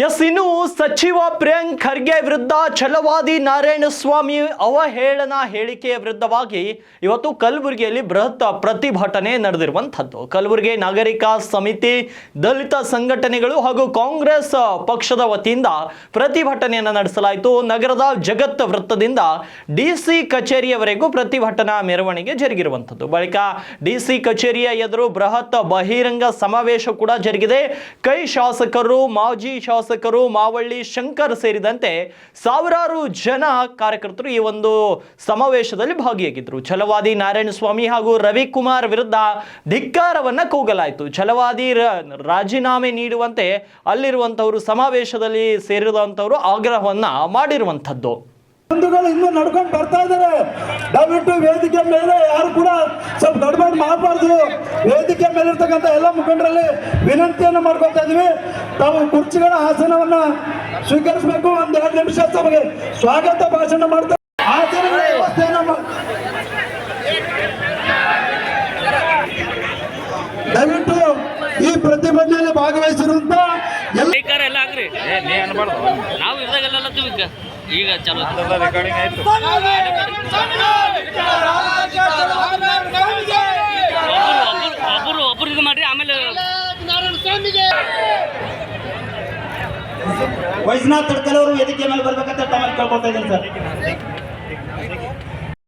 S, ಇನ್ನು ಸಚಿವ ಪ್ರಿಯಾಂಕ್ ಖರ್ಗೆ ವಿರುದ್ಧ ಛಲವಾದಿ ನಾರಾಯಣಸ್ವಾಮಿ ಅವಹೇಳನ ಹೇಳಿಕೆಯ ವಿರುದ್ಧವಾಗಿ ಇವತ್ತು ಕಲಬುರಗಿಯಲ್ಲಿ ಬೃಹತ್ ಪ್ರತಿಭಟನೆ ನಡೆದಿರುವಂಥದ್ದು. ಕಲಬುರಗಿ ನಾಗರಿಕ ಸಮಿತಿ, ದಲಿತ ಸಂಘಟನೆಗಳು ಹಾಗೂ ಕಾಂಗ್ರೆಸ್ ಪಕ್ಷದ ವತಿಯಿಂದ ಪ್ರತಿಭಟನೆಯನ್ನು ನಡೆಸಲಾಯಿತು. ನಗರದ ಜಗತ್ ವೃತ್ತದಿಂದ ಡಿಸಿ ಕಚೇರಿಯವರೆಗೂ ಪ್ರತಿಭಟನಾ ಮೆರವಣಿಗೆ ಜರುಗಿರುವಂಥದ್ದು. ಬಳಿಕ ಡಿಸಿ ಕಚೇರಿಯ ಎದುರು ಬೃಹತ್ ಬಹಿರಂಗ ಸಮಾವೇಶ ಕೂಡ ಜರುಗಿದೆ. ಕೈ ಶಾಸಕರು, ಮಾಜಿ ಶಾಸಕರು, ಮಾವಳ್ಳಿ ಶಂಕರ್ ಸೇರಿದಂತೆ ಸಾವಿರಾರು ಜನ ಕಾರ್ಯಕರ್ತರು ಈ ಒಂದು ಸಮಾವೇಶದಲ್ಲಿ ಭಾಗಿಯಾಗಿದ್ದರು. ಛಲವಾದಿ ನಾರಾಯಣಸ್ವಾಮಿ ಹಾಗೂ ರವಿಕುಮಾರ್ ವಿರುದ್ಧ ಧಿಕ್ಕಾರವನ್ನ ಕೂಗಲಾಯಿತು. ಛಲವಾದಿ ರಾಜೀನಾಮೆ ನೀಡುವಂತೆ ಅಲ್ಲಿರುವಂತವರು, ಸಮಾವೇಶದಲ್ಲಿ ಸೇರಿರುವಂತವರು ಆಗ್ರಹವನ್ನ ಮಾಡಿರುವಂತದ್ದು. ಬಂಧುಗಳು ಇನ್ನೂ ನಡ್ಕೊಂಡು ಬರ್ತಾ ಇದ್ದಾರೆ. ದಯವಿಟ್ಟು ವೇದಿಕೆ ಮೇಲೆ ಯಾರು ಕೂಡ ಸ್ವಲ್ಪ ಗಡ್ಬಡ್ ಮಾಡಬಾರ್ದು. ವೇದಿಕೆ ಮೇಲೆ ಇರ್ತಕ್ಕಂಥ ಎಲ್ಲ ಮುಖಂಡರಲ್ಲಿ ವಿನಂತಿಯನ್ನು ಮಾಡ್ಕೊತಾ ಇದೀವಿ, ತಾವು ಕುರ್ಚಿಗಳ ಆಸನವನ್ನ ಸ್ವೀಕರಿಸಬೇಕು. ಒಂದ್ 2 ನಿಮಿಷ ತಮಗೆ ಸ್ವಾಗತ ಭಾಷಣ ಮಾಡ್ತಾರೆ. ಆಸನಗಳ ವ್ಯವಸ್ಥೆಯನ್ನು ದಯವಿಟ್ಟು ಈ ಪ್ರತಿಭಟನೆಯಲ್ಲಿ ಭಾಗವಹಿಸಿರುವಂತ ಎಲ್ಲ ಆಗ್ರಿ ನಾವು ಇರ್ದಾಗೆಲ್ಲ ಈಗ ಚಲೋ ರೆಕಾರ್ಡಿಂಗ್ ಆಯ್ತು. ಒಬ್ಬರು ಇದು ಮಾಡ್ರಿ, ಆಮೇಲೆ ವೈದ್ಯನಾಥ್ ತಡ್ಕಲ್ ಅವರು ವೇದಿಕೆ ಮೇಲೆ ಬರ್ಬೇಕಂತ ತಮ್ಮಲ್ಲಿ ಕೇಳ್ಕೊಳ್ತಾ ಇದ್ದೀನಿ ಸರ್.